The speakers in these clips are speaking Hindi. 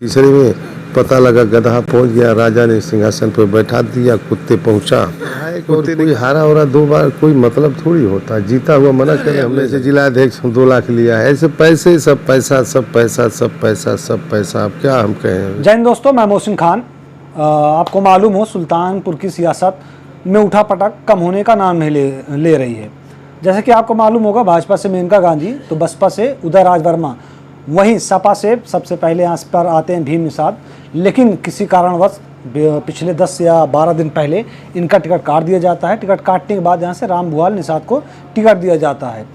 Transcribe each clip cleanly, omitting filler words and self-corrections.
तीसरे में पता लगा गधा पहुंच गया, राजा ने सिंहासन पर बैठा दिया, कुत्ते पहुंचा। कोई हारा हो रहा 2 बार कोई मतलब थोड़ी होता, जीता हुआ मना करे। हमने से जिलाध्यक्ष 2 लाख लिया है, ऐसे पैसे सब पैसा सब पैसा सब पैसा सब पैसा, अब क्या हम कहें। जय हिंद दोस्तों, मैं मोहसिन खान। आपको मालूम हो सुल्तानपुर की सियासत में उठापटक कम होने का नाम नहीं ले रही है। जैसे कि आपको मालूम होगा, भाजपा से मेनका गांधी, तो बसपा से उदय राज वर्मा, वहीं सपा से सबसे पहले यहाँ पर आते हैं भीम निषाद। लेकिन किसी कारणवश पिछले 10 या 12 दिन पहले इनका टिकट काट दिया जाता है। टिकट काटने के बाद यहाँ से राम भुआल निषाद को टिकट दिया जाता है।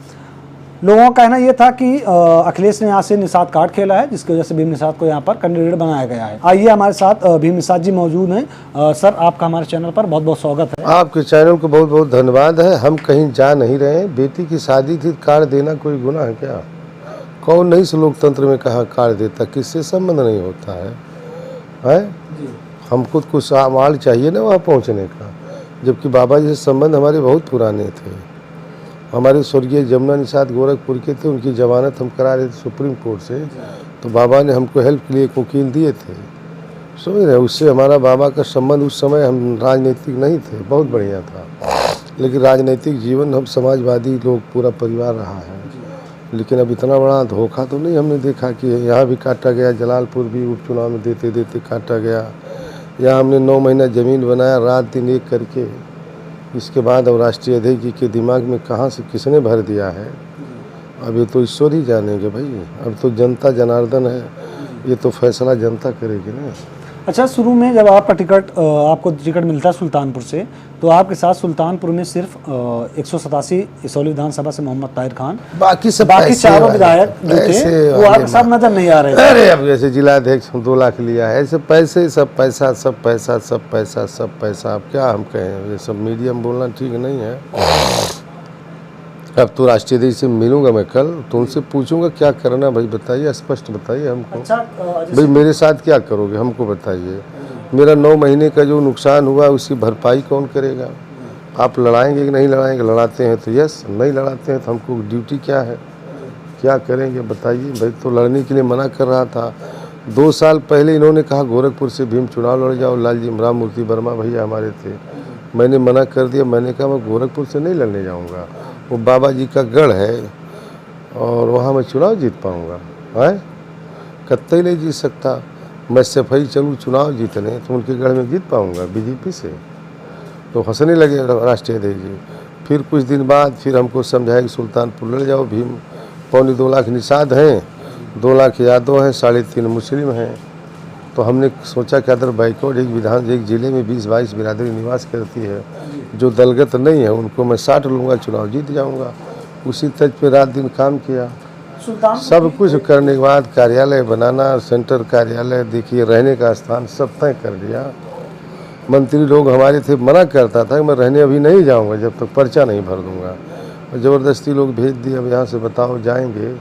लोगों का कहना यह था कि अखिलेश ने यहाँ से निषाद कार्ड खेला है, जिसकी वजह से भीम निषाद को यहाँ पर कैंडिडेट बनाया गया है। आइए, हमारे साथ भीम निषाद जी मौजूद हैं। सर, आपका हमारे चैनल पर बहुत बहुत स्वागत है। आपके चैनल को बहुत बहुत धन्यवाद है। हम कहीं जा नहीं रहे हैं। बेटी की शादी थी, कार्ड देना कोई गुनाह है क्या? कौन नहीं से लोकतंत्र में कहा कार्ड देता, किससे संबंध नहीं होता है? हमको कुछ माल चाहिए ना वहाँ पहुँचने का, जबकि बाबा जी से संबंध हमारे बहुत पुराने थे। हमारे स्वर्गीय जमुना निषाद गोरखपुर के थे, उनकी जमानत हम करा रहे थे सुप्रीम कोर्ट से, तो बाबा ने हमको हेल्प के लिए एक वकील दिए थे। समझ रहे, उससे हमारा बाबा का संबंध, उस समय हम राजनीतिक नहीं थे, बहुत बढ़िया था, लेकिन राजनीतिक जीवन हम समाजवादी लोग पूरा परिवार रहा है। लेकिन अब इतना बड़ा धोखा तो नहीं हमने देखा कि यहाँ भी काटा गया, जलालपुर भी उपचुनाव में देते देते काटा गया। यहाँ हमने 9 महीना ज़मीन बनाया, रात दिन एक करके। इसके बाद अब राष्ट्रीय अध्यक्ष जी के दिमाग में कहाँ से किसने भर दिया है, अब ये तो ईश्वर ही जानेंगे भाई। अब तो जनता जनार्दन है, ये तो फैसला जनता करेगी ना। अच्छा, शुरू में जब आपका आपको टिकट मिलता है सुल्तानपुर से, तो आपके साथ सुल्तानपुर में सिर्फ 187 इसौली विधानसभा से मोहम्मद ताहिर खान, बाकी चारों विधायक जो थे वो आपके साथ नजर नहीं आ रहे थे। अरे अब जैसे जिलाध्यक्ष 2 लाख लिया है, ऐसे पैसे सब पैसा सब पैसा सब पैसा सब पैसा, अब क्या हम कहें। ये सब मीडियम बोलना ठीक नहीं है। अब तो राष्ट्रीय अध्यक्ष से मिलूंगा मैं कल, तो उनसे पूछूंगा क्या करना भाई, बताइए, स्पष्ट बताइए हमको। अच्छा, भाई मेरे साथ क्या करोगे हमको बताइए। मेरा 9 महीने का जो नुकसान हुआ उसकी भरपाई कौन करेगा? आप लड़ाएंगे कि नहीं लड़ाएंगे? लड़ाते हैं तो यस, नहीं लड़ाते हैं तो हमको ड्यूटी क्या है, क्या करेंगे बताइए। भाई तो लड़ने के लिए मना कर रहा था। 2 साल पहले इन्होंने कहा गोरखपुर से भीम चुनाव लड़ जाओ, लालजी राम मूर्ति वर्मा भैया हमारे थे, मैंने मना कर दिया। मैंने कहा मैं गोरखपुर से नहीं लड़ने जाऊँगा, वो बाबा जी का गढ़ है और वहाँ मैं चुनाव जीत पाऊँगा? है कतई नहीं जीत सकता। मैं सफाई चलूँ चुनाव जीतने तो उनके गढ़ में जीत पाऊँगा बीजेपी से? तो हंसने लगे राष्ट्रीय अध्यक्ष जी। फिर कुछ दिन बाद फिर हमको समझाया कि सुल्तानपुर लड़ जाओ, भीम 2.25 लाख निषाद हैं, 2 लाख यादव हैं, 3.5 मुस्लिम हैं। तो हमने सोचा कि अदर बैकवर्ड एक ज़िले में 20-22 बिरादरी निवास करती है, जो दलगत नहीं है, उनको मैं 60 लूँगा, चुनाव जीत जाऊँगा। उसी तर्ज पे रात दिन काम किया। सब कुछ करने के बाद कार्यालय बनाना, सेंटर कार्यालय, देखिए रहने का स्थान सब तय कर लिया। मंत्री लोग हमारे थे, मना करता था कि मैं रहने अभी नहीं जाऊंगा जब तक पर्चा नहीं भर दूंगा, और ज़बरदस्ती लोग भेज दिए। अब यहाँ से बताओ जाएंगे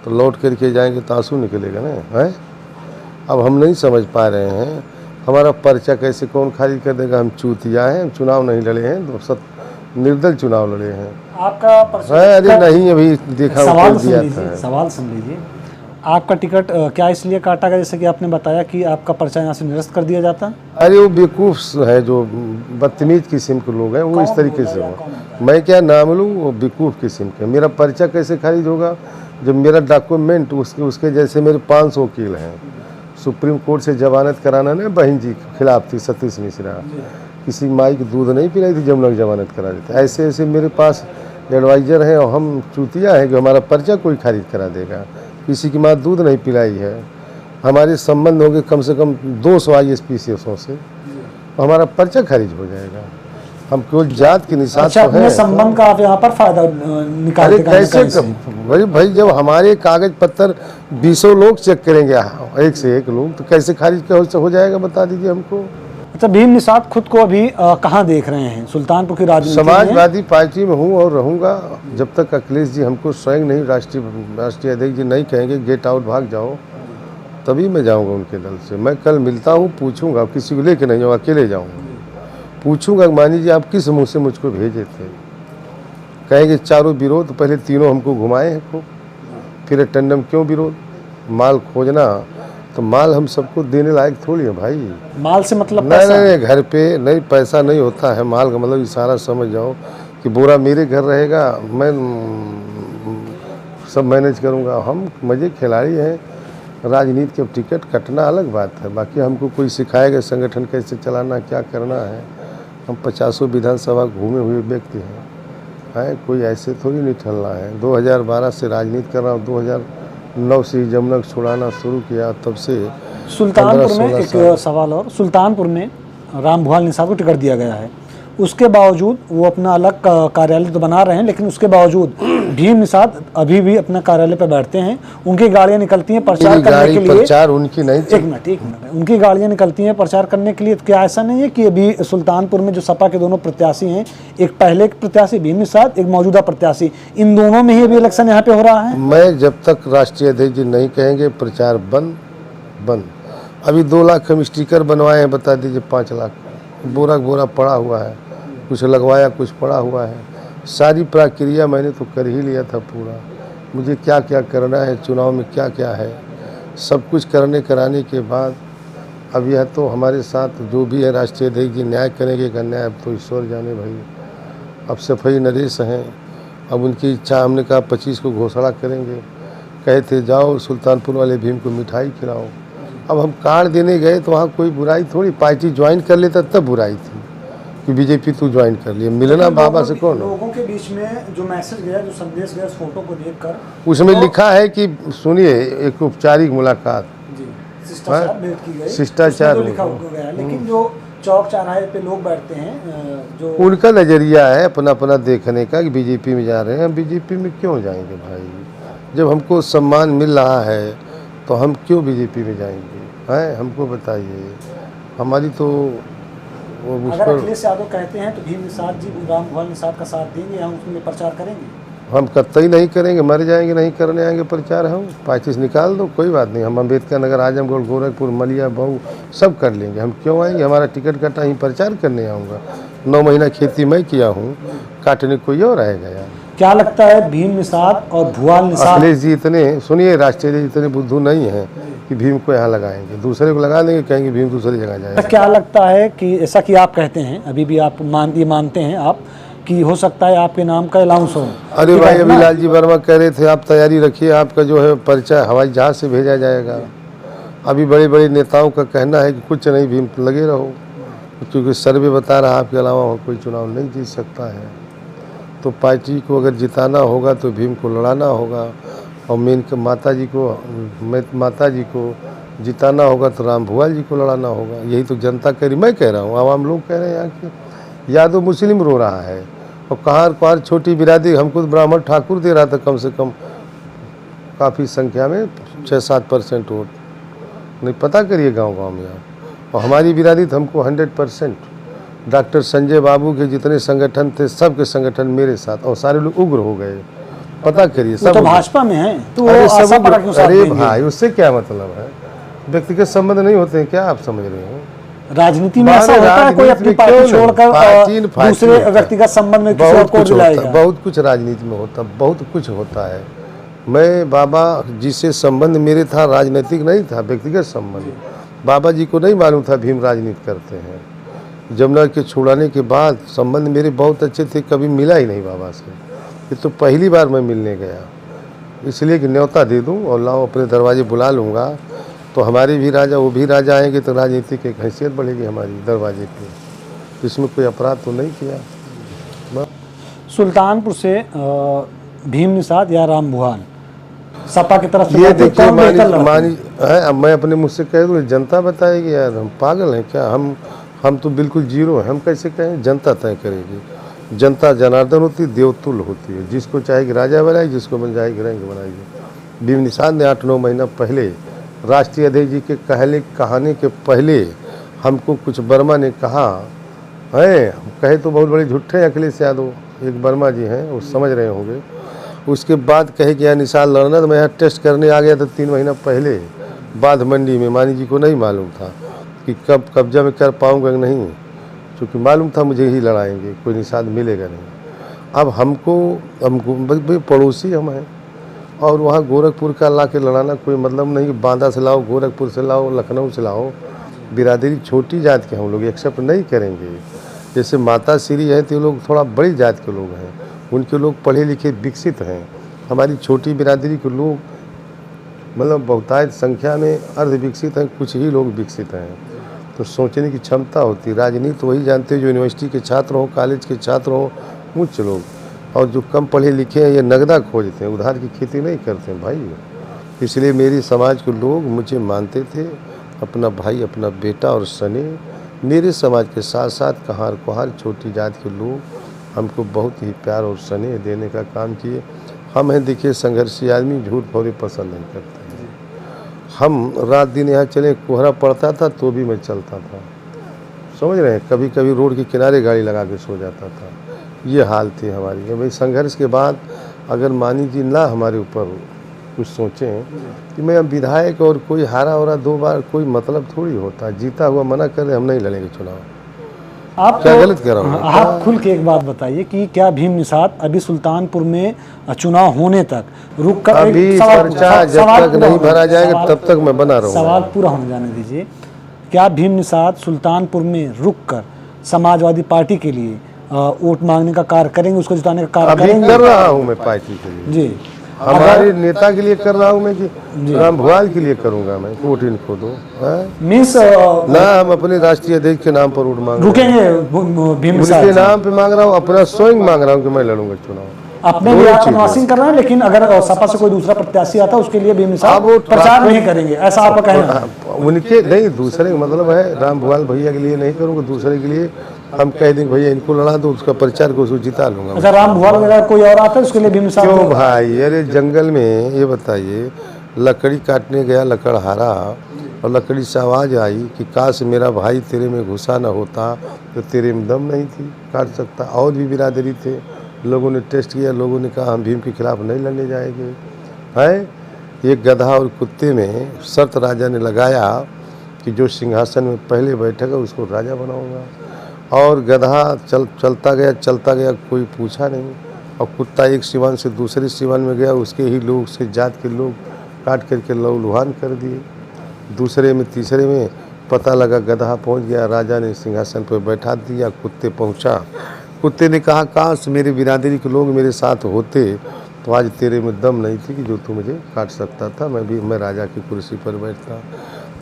तो लौट करके जाएंगे तो आंसू निकलेगा ना, है। अब हम नहीं समझ पा रहे हैं, हमारा पर्चा कैसे कौन खारिज कर देगा? हम चूतिया हैं, चुनाव नहीं लड़े हैं, तो निर्दल चुनाव लड़े हैं। आपका अरे नहीं, अभी देखा सवाल दिया था। सवाल सुन लीजिए। आपका टिकट क्या इसलिए काटा गया, जैसे कि आपने बताया कि आपका पर्चा यहाँ से निरस्त कर दिया जाता? अरे वो बेवकूफ़ है, जो बदतमीज किस्म के लोग हैं, वो इस तरीके से हो। मैं क्या नाम लूँ, वो बेवकूफ़ किस्म के। मेरा पर्चा कैसे खारिज होगा जब मेरा डॉक्यूमेंट उसके जैसे मेरे 500 वकील हैं। सुप्रीम कोर्ट से जमानत कराना ना बहन जी के खिलाफ थी, सतीश मिश्रा, किसी माई की दूध नहीं पिलाई थी, जमुना की जमानत करा देते। ऐसे ऐसे मेरे पास एडवाइज़र हैं और हम चूतिया हैं कि हमारा पर्चा कोई खारिज करा देगा। किसी की माँ दूध नहीं पिलाई है। हमारे संबंध होंगे कम से कम 200 ISPCSों से, हमारा पर्चा खारिज हो जाएगा। हम केवल जात की निशान अच्छा, तो है। संबंध का आप यहाँ पर फायदा निकालते कैसे भाई जब हमारे कागज पत्तर 20 लोग चेक करेंगे, एक से एक लोग, तो कैसे खारिज हो जाएगा बता दीजिए हमको। अच्छा, भीम निषाद खुद को अभी कहाँ देख रहे हैं? सुल्तानपुर की राजनीति समाजवादी पार्टी में हूँ और रहूँगा जब तक अखिलेश जी हमको स्वयं नहीं, राष्ट्रीय अध्यक्ष जी नहीं कहेंगे गेट आउट भाग जाओ, तभी मैं जाऊँगा उनके दल से। मैं कल मिलता हूँ, पूछूंगा, किसी को लेके नहीं जाऊँगा, अकेले जाऊँगा। पूछूंगा मान लीजिए आप किस मुँह से मुझको भेजे थे, कहेंगे चारों विरोध, तो पहले तीनों हमको घुमाए हैं खूब, फिर टंडम क्यों विरोध, माल खोजना, तो माल हम सबको देने लायक थोड़ी है भाई। माल से मतलब नहीं पैसा? नहीं, घर पे नहीं, पैसा नहीं होता है। माल का मतलब इशारा समझ जाओ कि बोरा मेरे घर रहेगा, मैं सब मैनेज करूँगा। हम मजे खिलाड़ी हैं। राजनीति के टिकट कटना अलग बात है, बाकी हमको कोई सिखाएगा संगठन कैसे चलाना, क्या करना है। हम 50 विधानसभा घूमे हुए व्यक्ति हैं, कोई ऐसे थोड़ी नहीं ठहरना है। 2012 से राजनीति कर रहा हूँ, 2009 से जमुना को छुड़ाना शुरू किया, तब से सुल्तानपुर में एक सवाल और, सुल्तानपुर में राम भुआल निषाद को टिकट दिया गया है, उसके बावजूद वो अपना अलग कार्यालय तो बना रहे हैं, लेकिन उसके बावजूद भीम निषाद अभी भी अपना कार्यालय पर बैठते हैं। उनकी गाड़ियां निकलती हैं प्रचार करने के लिए। प्रचार उनकी नहीं, एक मिनट, उनकी गाड़ियां निकलती हैं प्रचार करने के लिए। तो क्या ऐसा नहीं है कि अभी सुल्तानपुर में जो सपा के दोनों प्रत्याशी हैं, एक पहले के प्रत्याशी भीम निषाद, एक मौजूदा प्रत्याशी, इन दोनों में ही अभी इलेक्शन यहाँ पे हो रहा है? मैं जब तक राष्ट्रीय अध्यक्ष जी नहीं कहेंगे प्रचार बंद। अभी 2 लाख हम स्टिकर बनवाए हैं, बता दीजिए 5 लाख बोरा पड़ा हुआ है, कुछ लगवाया कुछ पड़ा हुआ है। सारी प्रक्रिया मैंने तो कर ही लिया था पूरा। मुझे क्या क्या करना है, चुनाव में क्या क्या है, सब कुछ कराने के बाद अब यह तो हमारे साथ जो भी है राष्ट्रीय अध्यक्ष जी न्याय करेंगे कि अन्याय, अब तो ईश्वर जाने भाई। अब सफाई नरेश हैं, अब उनकी इच्छा, हमने कहा 25 को घोषणा करेंगे। कहे थे जाओ सुल्तानपुर वाले भीम को मिठाई खिलाओ। अब हम कार्ड देने गए तो वहाँ कोई बुराई थोड़ी, पार्टी ज्वाइन कर लेता तब बुराई थी कि बीजेपी तू ज्वाइन कर लिए। मिलना बाबा से कौन? लोगों के बीच में जो मैसेज गया, जो संदेश गया, उस फोटो को देखकर उसमें लिखा है कि सुनिए, एक औपचारिक मुलाकात, शिष्टाचार भेंट की गई, शिष्टाचार लिखा गया है। लेकिन जो चौक चौराहे पे लोग बैठते हैं, जो उनका नज़रिया है अपना देखने का कि बीजेपी में जा रहे हैं। हम बीजेपी में क्यों जाएंगे भाई? जब हमको सम्मान मिल रहा है तो हम क्यों बीजेपी में जाएंगे? हैं, हमको बताइए। हमारी तो अगर अखिलेश यादव कहते हैं तो भीम निषाद जी राम भुआल निषाद का साथ देंगे, हम उसमें प्रचार करेंगे? हम कतई नहीं करेंगे, मर जाएंगे, नहीं करने आएंगे प्रचार। हम 25 निकाल दो, कोई बात नहीं। हम अम्बेडकर नगर, आजमगढ़, गोरखपुर, मलिया, बहू सब कर लेंगे। हम क्यों आएंगे? हमारा टिकट कटा, ही प्रचार करने आऊँगा। 9 महीना खेती मैं किया हूँ, काटने कोई और आएगा यार। क्या लगता है भीम निषाद और भुआल निषाद? अखिलेश जी इतने, सुनिए, राष्ट्रीय जी इतने बुद्धू नहीं हैं कि भीम को यहाँ लगाएंगे, दूसरे को लगा देंगे, कहेंगे भीम दूसरी जगह जाएगा। क्या लगता है कि ऐसा कि आप कहते हैं, अभी भी आप मानते हैं आप कि हो सकता है आपके नाम का अनाउंस हो? अरे भाई, अभी लालजी वर्मा कह रहे थे आप तैयारी रखिए, आपका जो है परिचय हवाई जहाज से भेजा जाएगा। अभी बड़े बड़े नेताओं का कहना है कि कुछ नहीं, भीम लगे रहो, क्योंकि सर्वे बता रहा है आपके अलावा कोई चुनाव नहीं जीत सकता है। तो पार्टी को अगर जिताना होगा तो भीम को लड़ाना होगा, और मेन माता जी को जिताना होगा तो राम भुआल जी को लड़ाना होगा। यही तो जनता कह रही, मैं कह रहा हूँ, आवाम लोग कह रहे हैं। यहाँ के यादव मुस्लिम रो रहा है, और कहाँ छोटी बिरादरी, हमको तो ब्राह्मण ठाकुर दे रहा था कम से कम काफ़ी संख्या में 6-7% वोट। नहीं, पता करिए गांव में आप। और हमारी बिरादरी तो हमको 100%। डॉक्टर संजय बाबू के जितने संगठन थे, सबके संगठन मेरे साथ, और सारे लोग उग्र हो गए। पता करिए, सब तो भाजपा में है तो अरे आशा सब। पर क्यों साथ अरे देंगे? भाई, उससे क्या मतलब है? व्यक्तिगत संबंध नहीं होते हैं क्या? आप समझ रहे हो? राजनीति में ऐसा होता है, कोई अपनी पार्टी छोड़कर दूसरे व्यक्तिगत संबंध में किसी और को दिलाएगा। बहुत कुछ राजनीति में होता, बहुत कुछ होता है। मैं बाबा जी से संबंध मेरे था, राजनीतिक नहीं था, व्यक्तिगत संबंध। बाबा जी को नहीं मालूम था भीम राजनीति करते हैं। जमुना के छुड़ाने के बाद संबंध मेरे बहुत अच्छे थे, कभी मिला ही नहीं बाबा से। ये तो पहली बार मैं मिलने गया, इसलिए कि न्योता दे दूं और लाओ अपने दरवाजे बुला लूँगा, तो हमारे भी राजा, वो भी राजा आएंगे, तो राजनीति की हैसियत बढ़ेगी हमारी दरवाजे पे। इसमें कोई अपराध तो नहीं किया। सुल्तानपुर से भीम निषाद या राम भुआल सपा की तरफ से ये देखिए, मानी है, अब मैं अपने मुझसे कह दूँ, जनता बताएगी यार, हम पागल हैं क्या? हम तो बिल्कुल जीरो हैं, हम कैसे कहें? जनता तय करेगी। जनता जनार्दन होती, देवतुल होती है, जिसको चाहेगी राजा बनाएगी, जिसको बन जाएगी रंग बनाएगी। भीम निषाद ने 8-9 महीना पहले राष्ट्रीय अध्यक्ष जी के कहानी के पहले हमको कुछ वर्मा ने कहा है, कहे तो बहुत बड़े झूठे हैं अखिलेश यादव, एक वर्मा जी हैं, वो समझ रहे होंगे। उसके बाद कहे कि यहाँ निषाद लड़ना, तो मैं यहाँ टेस्ट करने आ गया था 3 महीना पहले बाध मंडी में। मानी जी को नहीं मालूम था कि कब कब्जा में कर पाऊँगा कि नहीं, क्योंकि मालूम था मुझे ही लड़ाएंगे, कोई निषाद मिलेगा नहीं। अब हमको पड़ोसी हम हैं, और वहाँ गोरखपुर का ला के लड़ाना कोई मतलब नहीं कि बांदा से लाओ, गोरखपुर से लाओ, लखनऊ से लाओ। बिरादरी छोटी जात के हम लोग एक्सेप्ट नहीं करेंगे। जैसे माता श्री है तो ये लोग थोड़ा बड़ी जात के लोग हैं, उनके लोग पढ़े लिखे विकसित हैं। हमारी छोटी बिरादरी के लोग मतलब बहुतायत संख्या में अर्ध विकसित हैं, कुछ ही लोग विकसित हैं। तो सोचने की क्षमता होती। राजनीति वही जानते हैं जो यूनिवर्सिटी के छात्र हों, कॉलेज के छात्र हों, उच्च लोग। और जो कम पढ़े लिखे हैं ये नगदा खोजते हैं, उधार की खेती नहीं करते हैं भाई। इसलिए मेरी समाज के लोग मुझे मानते थे अपना भाई, अपना बेटा और सने। मेरे समाज के साथ साथ कहार कुहार छोटी जात के लोग हमको बहुत ही प्यार और स्नेह देने का काम किए। हम हैं देखिए संघर्षी आदमी, झूठ फौरी पसंद नहीं करते हैं। हम रात दिन यहाँ चले, कोहरा पड़ता था तो भी मैं चलता था, समझ रहे हैं। कभी कभी रोड के किनारे गाड़ी लगा के सो जाता था। ये हाल थी हमारी। भाई संघर्ष के बाद अगर मानी जी ना हमारे ऊपर कुछ सोचें कि मैं अब विधायक और कोई हारा हो 2 बार कोई मतलब थोड़ी होता। जीता हुआ मना कर रहे हम नहीं लड़ेंगे चुनाव। आप क्या गलत कह रहा हूँ? आप खुल के एक बात बताइए कि क्या भीम निषाद अभी सुल्तानपुर में चुनाव होने तक रुक कर अभी पर्चा जब तक नहीं भरा जाएगा तब तक मैं बना रहूँगा। सवाल पूरा होने जाने दीजिए। क्या भीम निषाद सुल्तानपुर में रुक कर समाजवादी पार्टी के लिए वोट मांगने का कार्य करेंगे, उसको जिताने का कार्य अभी करेंगे? कर रहा हूँ मैं पार्टी के लिए जी, हमारे नेता के लिए कर रहा हूँ मैं कि राम भुआल के लिए करूँगा मैं। वोट इनको दो मीन्स ना, हम अपने राष्ट्रीय अध्यक्ष के नाम पर वोट मांग रुकेंगे भीम निषाद उनके नाम पे मांग रहा हूँ, अपना स्वयं मांग रहा हूँ कि मैं लड़ूंगा चुनाव। अपने लिए क्रॉसिंग कर रहे हैं, लेकिन अगर सपा से कोई दूसरा प्रत्याशी आता है उसके लिए भीम निषाद प्रचार नहीं करेंगे, ऐसा आपका कहना है? उनके नहीं, दूसरे का मतलब है राम भुआल भैया के लिए नहीं करूँगा, दूसरे के लिए हम कह देंगे भैया इनको लड़ा दो, उसका प्रचार को उसको जिता लूंगा। अच्छा, राम भुआल वगैरह कोई और आता है उसके लिए भीम निषाद? क्यों भाई? अरे जंगल में ये बताइए, लकड़ी काटने गया लकड़हारा और लकड़ी से आवाज़ आई कि काश मेरा भाई तेरे में घुसा न होता तो तेरे में दम नहीं थी काट सकता। और भी बिरादरी थे, लोगों ने टेस्ट किया, लोगों ने कहा हम भीम के खिलाफ नहीं लड़ने जाएंगे। है ये गधा और कुत्ते में शर्त राजा ने लगाया कि जो सिंहासन में पहले बैठेगा उसको राजा बनाऊंगा। और गधा चलता गया, कोई पूछा नहीं। और कुत्ता एक सिवान से दूसरे सिवान में गया, उसके ही लोग से जात के लोग काट करके लहूलुहान कर दिए। दूसरे में तीसरे में पता लगा गधा पहुंच गया, राजा ने सिंहासन पर बैठा दिया। कुत्ते पहुंचा, कुत्ते ने कहा काश मेरे बिरादरी के लोग मेरे साथ होते तो आज तेरे में दम नहीं थी कि जो तू मुझे काट सकता था, मैं राजा की कुर्सी पर बैठता।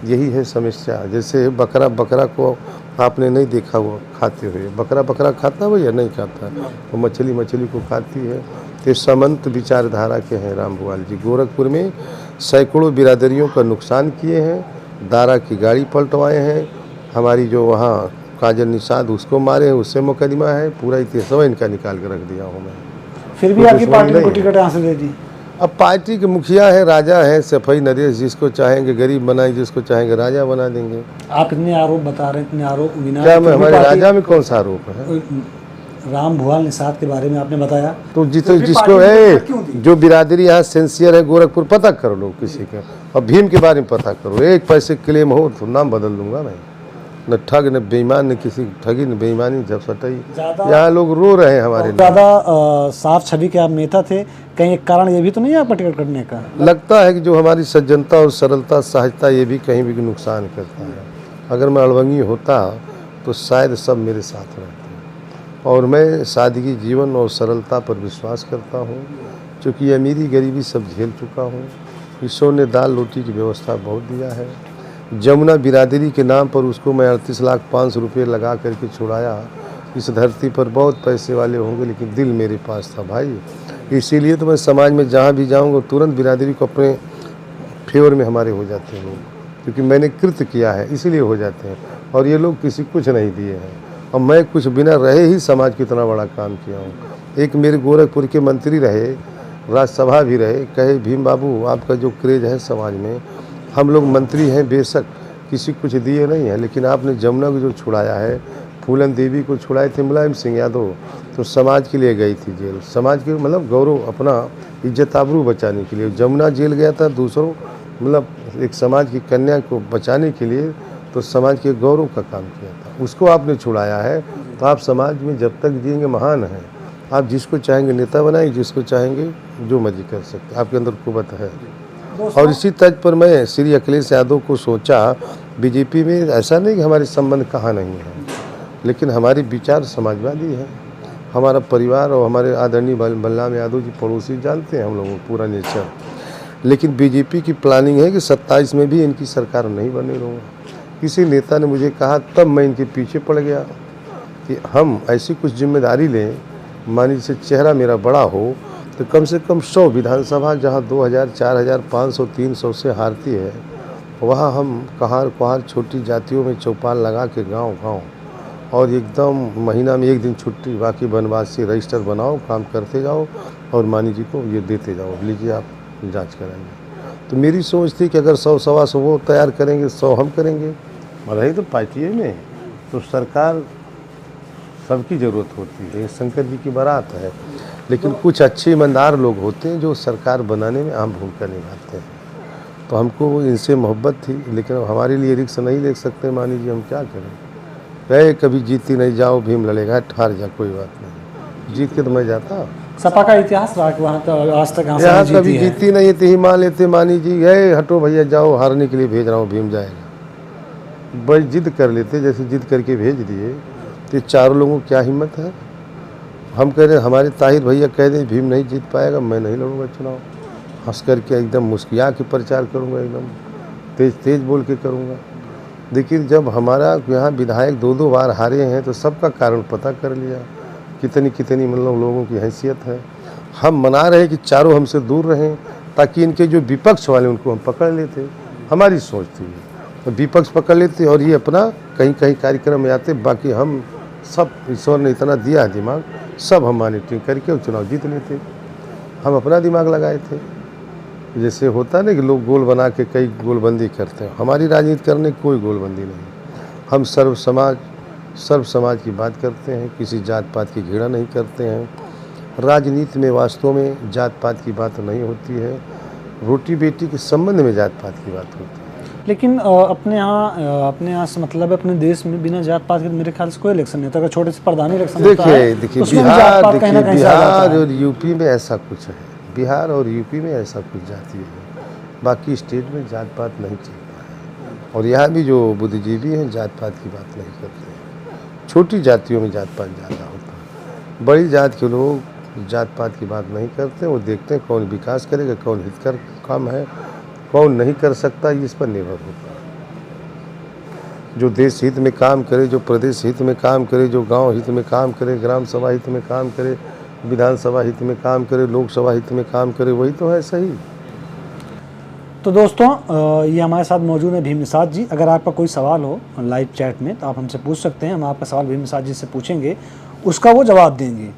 यही है समस्या। जैसे बकरा को आपने नहीं देखा वो खाते हुए, बकरा खाता है या नहीं खाता? वो मछली को खाती है। तो समंत विचारधारा के हैं राम भुआल जी। गोरखपुर में सैकड़ों बिरादरियों का नुकसान किए हैं, दारा की गाड़ी पलटवाए हैं, हमारी जो वहाँ काजल निषाद उसको मारे हैं, उससे मुकदमा है। पूरा इतिहास इनका निकाल के रख दिया हूँ मैं। फिर भी आपकी पार्टी को टिकट यहाँ से दे दी? अब पार्टी के मुखिया है, राजा है, सफाई नरेश, जिसको चाहेंगे गरीब बनाएंगे, जिसको चाहेंगे राजा बना देंगे। आप इतने आरोप बता रहे हैं, इतने आरोप क्या मैं हमारे राजा में कौन सा आरोप है? राम भुआल निषाद के बारे में आपने बताया तो जिसको है जो बिरादरी यहाँ सेंसियर है गोरखपुर, पता कर लो किसी का, और भीम के बारे में पता करो। 1 पैसे क्लेम हो तो नाम बदल दूंगा मैं। न ठग न बेईमान, न किसी ठगी न बेईमानी जब सटाई। यहाँ लोग रो रहे हैं हमारे। ज़्यादा साफ छवि के आप नेता थे, कहीं एक कारण ये भी तो नहीं है आपका टिकट कटने का? लगता है कि जो हमारी सज्जनता और सरलता सहजता ये भी कहीं भी नुकसान करता है। अगर मैं अड़वंगी होता तो शायद सब मेरे साथ रहते। और मैं सादगी जीवन और सरलता पर विश्वास करता हूँ, क्योंकि अमीरी गरीबी सब झेल चुका हूँ। ईश्वर ने दाल रोटी की व्यवस्था बहुत दिया है। जमुना बिरादरी के नाम पर उसको मैं 38,500,000 रुपये लगा करके छुड़ाया। इस धरती पर बहुत पैसे वाले होंगे लेकिन दिल मेरे पास था भाई। इसीलिए तो मैं समाज में जहाँ भी जाऊँगा तुरंत बिरादरी को अपने फेवर में हमारे हो जाते हैं लोग, क्योंकि मैंने कृत्य किया है इसीलिए हो जाते हैं। और ये लोग किसी कुछ नहीं दिए हैं, और मैं कुछ बिना रहे ही समाज की इतना बड़ा काम किया हूँ। एक मेरे गोरखपुर के मंत्री रहे, राज्यसभा भी रहे, कहे भीम बाबू आपका जो क्रेज है समाज में, हम लोग मंत्री हैं बेशक, किसी कुछ दिए नहीं है, लेकिन आपने जमुना को जो छुड़ाया है, फूलन देवी को छुड़ाए थे मुलायम सिंह यादव, तो समाज के लिए गई थी जेल। समाज के मतलब गौरव, अपना इज्जत आबरू बचाने के लिए। जमुना जेल गया था दूसरों, मतलब एक समाज की कन्या को बचाने के लिए, तो समाज के गौरव का काम किया था। उसको आपने छुड़ाया है, तो आप समाज में जब तक जिएंगे महान हैं। आप जिसको चाहेंगे नेता बनाएंगे, जिसको चाहेंगे जो मर्जी कर सकते, आपके अंदर कुवत है। और इसी तर्ज पर मैं श्री अखिलेश यादव को सोचा, बीजेपी में ऐसा नहीं कि हमारे संबंध कहाँ नहीं है, लेकिन हमारी विचार समाजवादी है। हमारा परिवार और हमारे आदरणीय बलराम यादव जी पड़ोसी जानते हैं हम लोगों को पूरा नेचर। लेकिन बीजेपी की प्लानिंग है कि 27 में भी इनकी सरकार नहीं बने रहूँगा। किसी नेता ने मुझे कहा, तब मैं इनके पीछे पड़ गया कि हम ऐसी कुछ जिम्मेदारी लें, मान लीजिए चेहरा मेरा बड़ा हो तो कम से कम 100 विधानसभा जहाँ 2000, 4000, 500, 300 से हारती है, वहाँ हम कहार कुहार छोटी जातियों में चौपाल लगा के गांव और एकदम महीना में एक दिन छुट्टी, बाकी वनवासी रजिस्टर बनाओ, काम करते जाओ और मानी जी को ये देते जाओ, लीजिए आप जांच कराएंगे। तो मेरी सोच थी कि अगर 100 सवा 100 वो तैयार करेंगे, 100 हम करेंगे, और रही तो पार्टी में तो सरकार सबकी ज़रूरत होती है। शंकर जी की बारात है, लेकिन कुछ अच्छे ईमानदार लोग होते हैं जो सरकार बनाने में अहम भूमिका निभाते हैं। तो हमको इनसे मोहब्बत थी, लेकिन अब हमारे लिए रिस्क नहीं ले सकते। मान लीजिए हम क्या करें, गए कभी जीती नहीं, जाओ भीम लड़ेगा, हार जा कोई बात नहीं, जीत के तो मैं जाता। सपा का इतिहास रहा कि वहाँ तो आज तक यहाँ कभी जीती नहीं थी, मान लेते मानी जी गए, हटो भैया जाओ, हारने के लिए भेज रहा हूँ, भीम जाएगा। बस जिद कर लेते, जैसे जिद करके भेज दिए। तो चारों लोगों की क्या हिम्मत है। हम कह रहे हमारे ताहिर भैया कह दें भीम नहीं जीत पाएगा, मैं नहीं लड़ूंगा चुनाव, हंस करके एकदम मुस्किया के प्रचार करूंगा, एकदम तेज तेज बोल के करूंगा। लेकिन जब हमारा यहाँ विधायक 2-2 बार हारे हैं तो सबका कारण पता कर लिया, कितनी कितनी मतलब लोगों की हैसियत है। हम मना रहे कि चारों हमसे दूर रहें ताकि इनके जो विपक्ष वाले उनको हम पकड़ लेते, हमारी सोच थी। तो विपक्ष पकड़ लेते और ये अपना कहीं कहीं कार्यक्रम में आते, बाकी हम सब, ईश्वर ने इतना दिया है दिमाग, सब हम मॉनिटरिंग करके चुनाव जीत लेते। हम अपना दिमाग लगाए थे। जैसे होता ना कि लोग गोल बना के कई गोलबंदी करते हैं, हमारी राजनीति करने की कोई गोलबंदी नहीं। हम सर्व समाज की बात करते हैं, किसी जात पात की घृणा नहीं करते हैं। राजनीति में वास्तव में जात पात की बात नहीं होती है, रोटी बेटी के संबंध में जात पात की बात होती है। लेकिन अपने यहाँ से मतलब अपने देश में बिना जात पात के मेरे ख्याल से कोई इलेक्शन नहीं होता। अगर छोटे से प्रधानी इलेक्शन होता है देखिए तो बिहार और यूपी में ऐसा कुछ है, बिहार और यूपी में ऐसा कुछ जाती है, बाकी स्टेट में जात पात नहीं चलता है। और यहाँ भी जो बुद्धिजीवी हैं जात पात की बात नहीं करते हैं। छोटी जातियों में जात पात ज़्यादा होता है, बड़ी जात के लोग जात पात की बात नहीं करते। वो देखते हैं कौन विकास करेगा, कौन हितकर काम है, कौन नहीं कर सकता, इस पर निर्भर होता है। जो देश हित में काम करे, जो प्रदेश हित में काम करे, जो गांव हित में काम करे, ग्राम सभा हित में काम करे, विधानसभा हित में काम करे, लोकसभा हित में काम करे, वही तो है सही। तो दोस्तों ये हमारे साथ मौजूद है भीम निषाद जी। अगर आपका कोई सवाल हो लाइव चैट में तो आप हमसे पूछ सकते हैं। हम आपका सवाल भीम निषाद जी से पूछेंगे, उसका वो जवाब देंगे।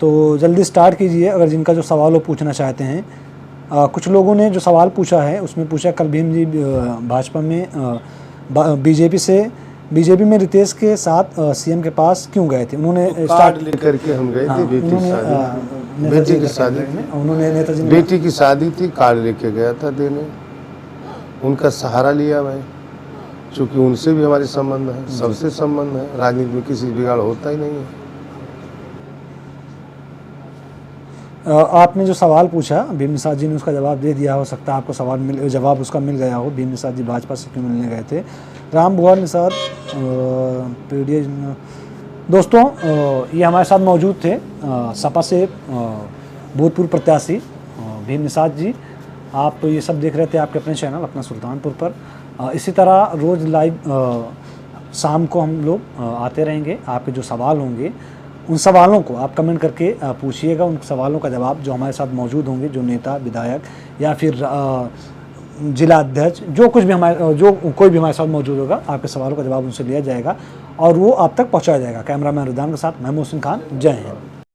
तो जल्दी स्टार्ट कीजिए अगर जिनका जो सवाल वो पूछना चाहते हैं। कुछ लोगों ने जो सवाल पूछा है उसमें पूछा कल भीम जी भाजपा में बीजेपी में रितेश के साथ सीएम के पास क्यों गए थे। उन्होंने कार्ड लेकर के हम गए थे, बेटी की शादी में, उन्होंने नेताजी बेटी की शादी थी, कार्ड लेके गया था देने, उनका सहारा लिया मैं, चूँकि उनसे भी हमारे संबंध है, सबसे संबंध है, राजनीति में किसी बिगाड़ होता ही नहीं है। आपने जो सवाल पूछा भीम निषाद जी ने उसका जवाब दे दिया, हो सकता है आपको जवाब उसका मिल गया हो। भीम निषाद जी भाजपा से क्यों मिलने गए थे। राम भुआल निषाद दोस्तों ये हमारे साथ मौजूद थे सपा से भूतपूर्व प्रत्याशी भीम निषाद जी। आप ये सब देख रहे थे आपके अपने चैनल अपना सुल्तानपुर पर। इसी तरह रोज़ लाइव शाम को हम लोग आते रहेंगे। आपके जो सवाल होंगे उन सवालों को आप कमेंट करके पूछिएगा। उन सवालों का जवाब जो हमारे साथ मौजूद होंगे, जो नेता विधायक या फिर जिला अध्यक्ष, जो कोई भी हमारे साथ मौजूद होगा, आपके सवालों का जवाब उनसे लिया जाएगा और वो आप तक पहुंचाया जाएगा। कैमरामैन रुदान के साथ मैं मोहसिन खान, जय हिंद।